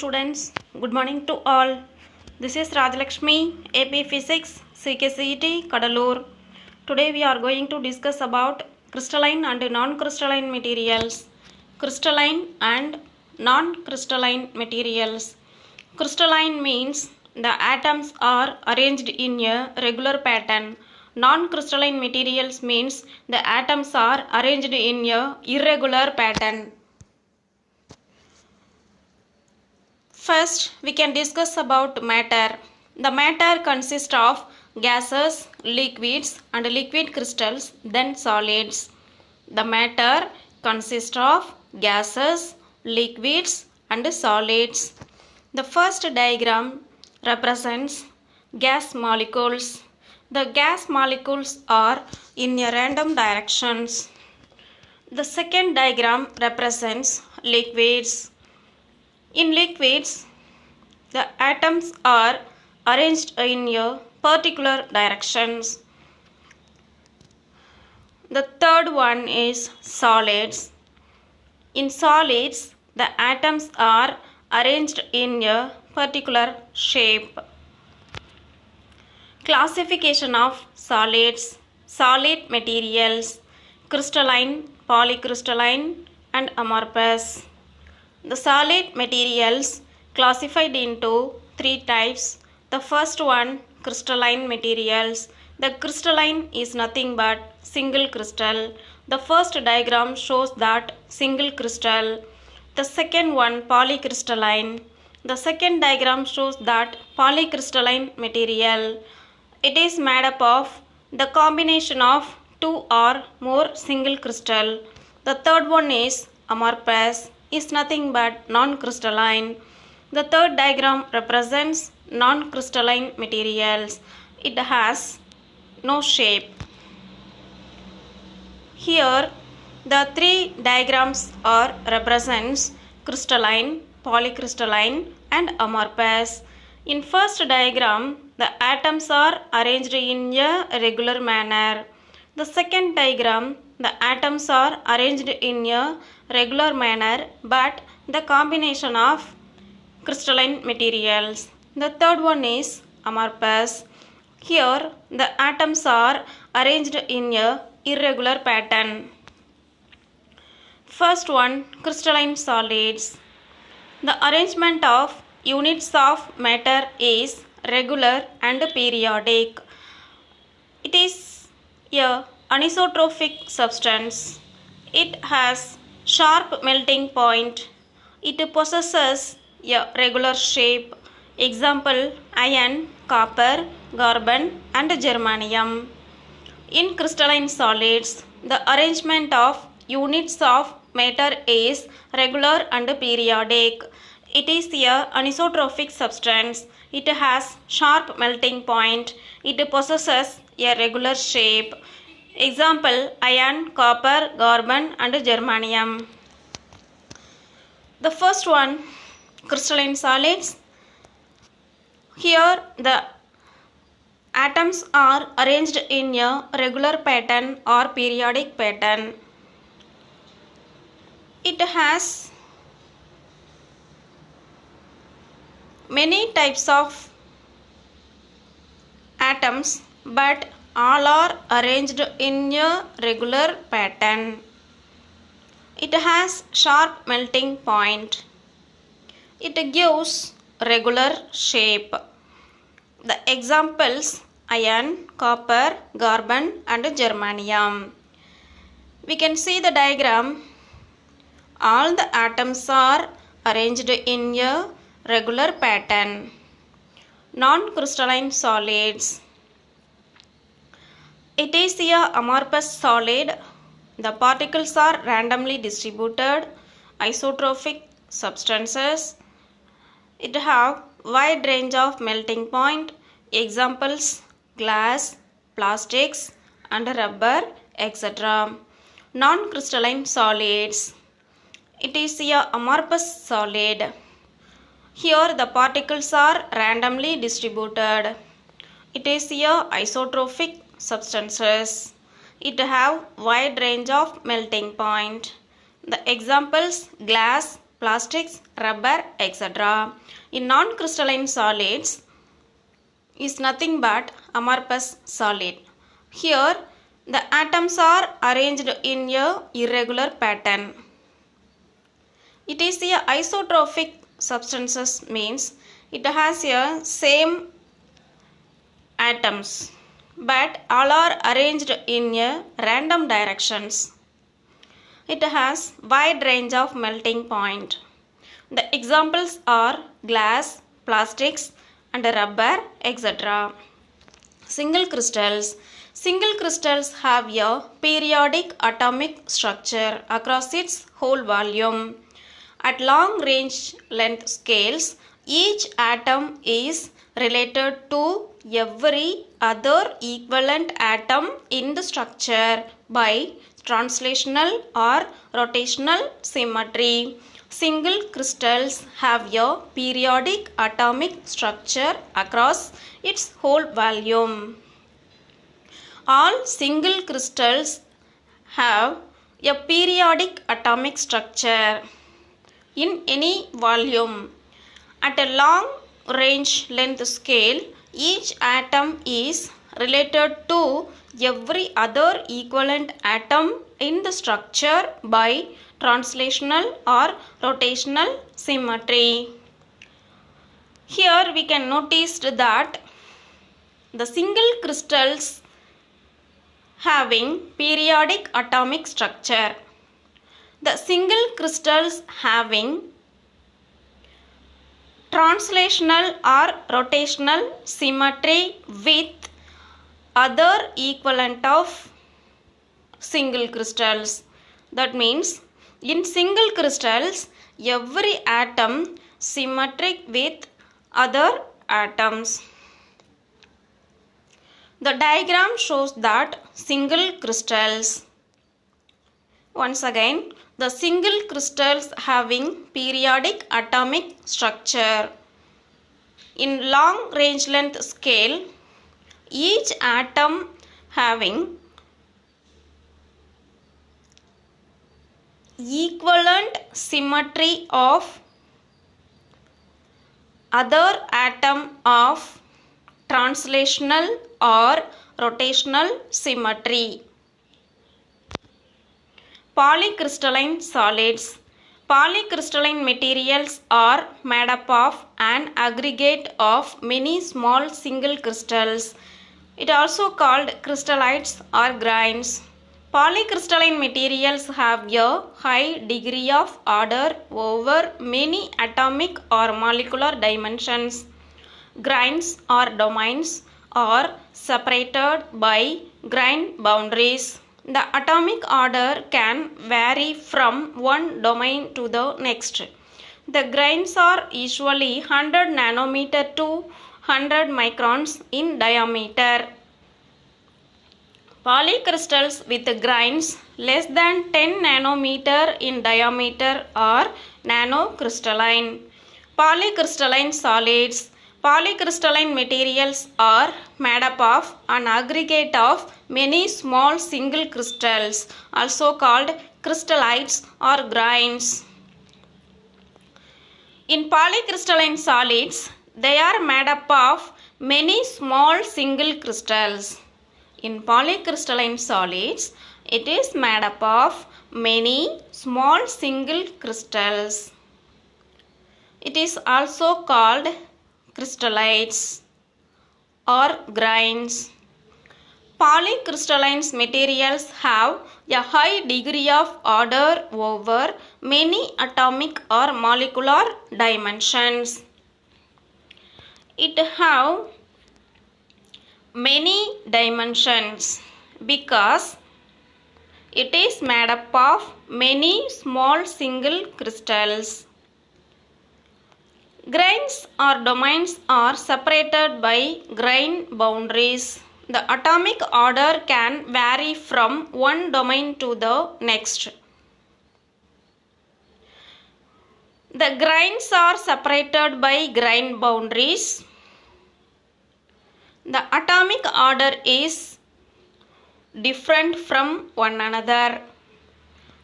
students, good morning to all. This is Rajalakshmi, AP Physics, CKCET, Kadalur. Today we are going to discuss about crystalline and non-crystalline materials. Crystalline and non-crystalline materials. Crystalline means the atoms are arranged in a regular pattern. Non-crystalline materials means the atoms are arranged in a irregular pattern. First, we can discuss about matter. The matter consists of gases, liquids and liquid crystals, then solids. The matter consists of gases, liquids and solids. The first diagram represents gas molecules. The gas molecules are in a random directions. The second diagram represents liquids. In liquids, the atoms are arranged in a particular directions. The third one is solids. In solids, the atoms are arranged in a particular shape. Classification of solids. Solid materials: crystalline, polycrystalline and amorphous. The solid materials classified into three types. The first one, crystalline materials. The crystalline is nothing but single crystal. The first diagram shows that single crystal. The second one, polycrystalline. The second diagram shows that polycrystalline material. It is made up of the combination of two or more single crystal. The third one is amorphous, is nothing but non-crystalline. The third diagram represents non-crystalline materials. It has no shape. Here the three diagrams are represents crystalline, polycrystalline and amorphous. In first diagram, the atoms are arranged in a regular manner. The second diagram, the atoms are arranged in a regular manner but the combination of crystalline materials. The third one is amorphous. Here the atoms are arranged in a irregular pattern. First one, crystalline solids. The arrangement of units of matter is regular and periodic. It is a anisotropic substance. It has sharp melting point. It possesses a regular shape. Example, iron, copper, carbon and germanium. In crystalline solids, the arrangement of units of matter is regular and periodic. It is a anisotropic substance. It has sharp melting point. It possesses a regular shape. Example, iron, copper, carbon and germanium. The first one, crystalline solids. Here the atoms are arranged in a regular pattern or periodic pattern. It has many types of atoms but all are arranged in a regular pattern. It has sharp melting point. It gives regular shape. The examples, iron, copper, carbon and germanium. We can see the diagram. All the atoms are arranged in a regular pattern. Non-crystalline solids. It is a amorphous solid. The particles are randomly distributed, isotropic substances. It have wide range of melting point. Examples, glass, plastics and rubber, etc. Non-crystalline solids. It is a amorphous solid. Here the particles are randomly distributed. It is a isotropic substances. It have wide range of melting point. The examples, glass, plastics, rubber, etc. In non-crystalline solids is nothing but amorphous solid. Here the atoms are arranged in a irregular pattern. It is a isotropic substances means it has a same atoms but all are arranged in a random directions. It has wide range of melting point. The examples are glass, plastics and rubber, etc. Single crystals. Single crystals have a periodic atomic structure across its whole volume. At long range length scales, each atom is related to every other equivalent atom in the structure by translational or rotational symmetry. Single crystals have a periodic atomic structure across its whole volume. All single crystals have a periodic atomic structure in any volume. At a long range length scale, each atom is related to every other equivalent atom in the structure by translational or rotational symmetry. Here we can notice that the single crystals having periodic atomic structure. The single crystals having translational or rotational symmetry with other equivalent of single crystals. That means in single crystals every atom symmetric with other atoms. The diagram shows that single crystals. Once again, the single crystals having periodic atomic structure. In long range length scale, each atom having equivalent symmetry of other atom of translational or rotational symmetry. Polycrystalline solids. Polycrystalline materials are made up of an aggregate of many small single crystals. It is also called crystallites or grains. Polycrystalline materials have a high degree of order over many atomic or molecular dimensions. Grains or domains are separated by grain boundaries. The atomic order can vary from one domain to the next. The grains are usually 100 nanometer to 100 microns in diameter. Polycrystals with grains less than 10 nanometer in diameter are nanocrystalline. Polycrystalline solids. Polycrystalline materials are made up of an aggregate of many small single crystals, also called crystallites or grains. In polycrystalline solids, they are made up of many small single crystals. In polycrystalline solids, it is made up of many small single crystals. It is also called crystallites or grains. Polycrystalline materials have a high degree of order over many atomic or molecular dimensions. It have many dimensions because it is made up of many small single crystals. Grains or domains are separated by grain boundaries. The atomic order can vary from one domain to the next. The grains are separated by grain boundaries. The atomic order is different from one another.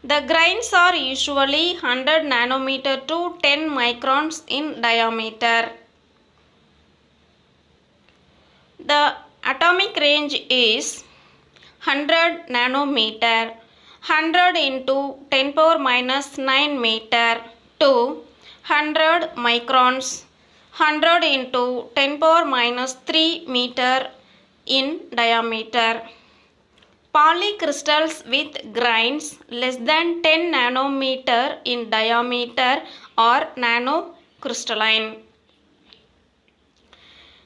The grains are usually 100 nanometer to 10 microns in diameter. The atomic range is 100 nanometer, 100 into 10 power minus 9 meter to 100 microns, 100 into 10 power minus 3 meter in diameter. Polycrystals with grains less than 10 nanometer in diameter are nanocrystalline.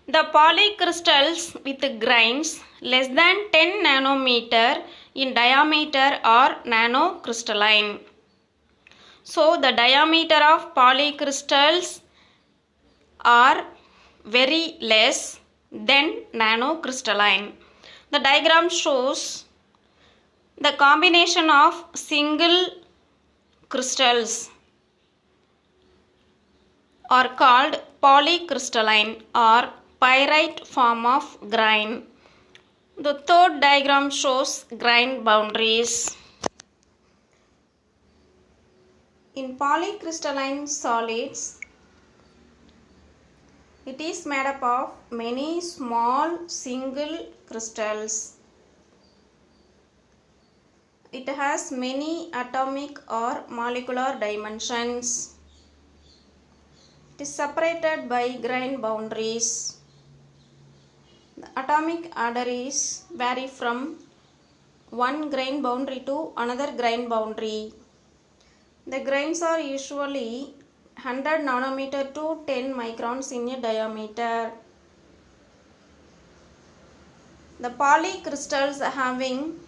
The polycrystals with grains less than 10 nanometer in diameter are nanocrystalline. So the diameter of polycrystals are very less than nanocrystalline. The diagram shows the combination of single crystals are called polycrystalline or pyrite form of grain. The third diagram shows grain boundaries. In polycrystalline solids, it is made up of many small single crystals. It has many atomic or molecular dimensions. It is separated by grain boundaries. The atomic order is vary from one grain boundary to another grain boundary. The grains are usually 100 nanometer to 10 microns in a diameter. The polycrystals having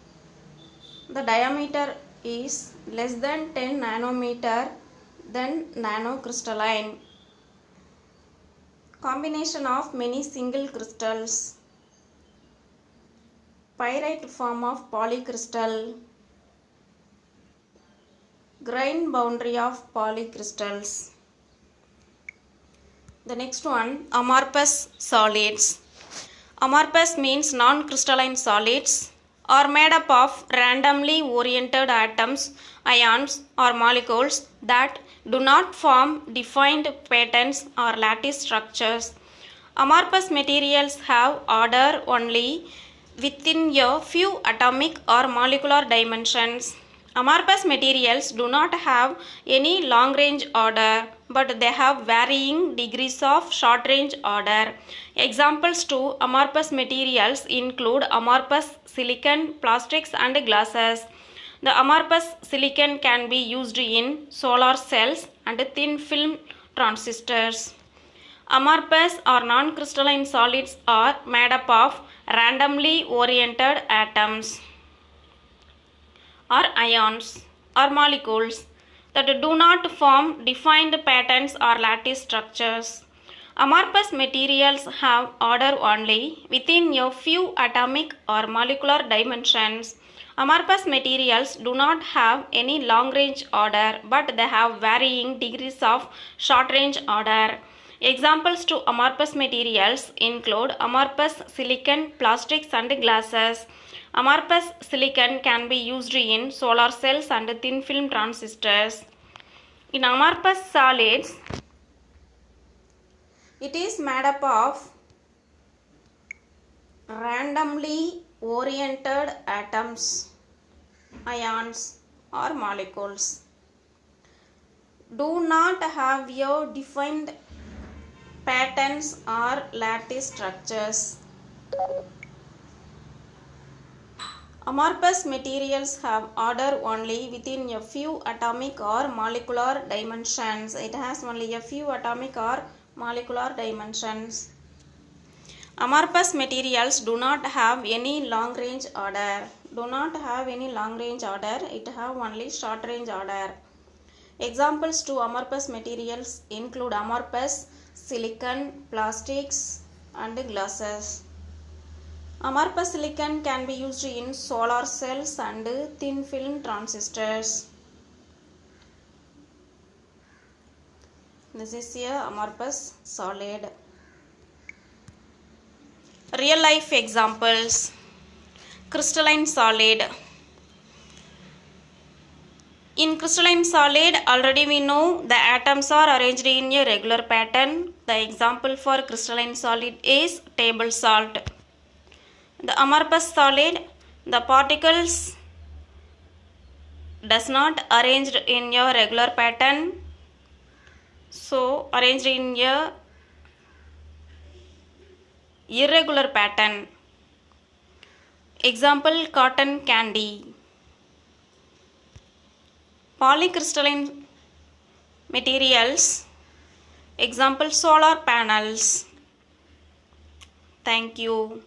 the diameter is less than 10 nanometer then nanocrystalline. Combination of many single crystals. Pyrite form of polycrystal. Grain boundary of polycrystals. The next one, amorphous solids. Amorphous means non-crystalline solids are made up of randomly oriented atoms, ions or molecules that do not form defined patterns or lattice structures. Amorphous materials have order only within a few atomic or molecular dimensions. Amorphous materials do not have any long-range order, but they have varying degrees of short-range order. Examples to amorphous materials include amorphous silicon, plastics and glasses. The amorphous silicon can be used in solar cells and thin film transistors. Amorphous or non-crystalline solids are made up of randomly oriented atoms or ions or molecules that do not form defined patterns or lattice structures. Amorphous materials have order only within a few atomic or molecular dimensions. Amorphous materials do not have any long-range order, but they have varying degrees of short-range order. Examples to amorphous materials include amorphous silicon, plastics and glasses. Amorphous silicon can be used in solar cells and thin film transistors. In amorphous solids, it is made up of randomly oriented atoms, ions or molecules. Do not have a defined patterns or lattice structures. Amorphous materials have order only within a few atomic or molecular dimensions. It has only a few atomic or molecular dimensions. Amorphous materials do not have any long range order. It have only short range order. Examples to amorphous materials include amorphous silicon, plastics and glasses. Amorphous silicon can be used in solar cells and thin film transistors. This is a amorphous solid. Real life examples. Crystalline solid. In crystalline solid, already we know the atoms are arranged in a regular pattern. The example for crystalline solid is table salt. The amorphous solid, the particles does not arranged in a regular pattern. So arranged in a irregular pattern. Example, cotton candy. Polycrystalline materials. Example, solar panels. Thank you.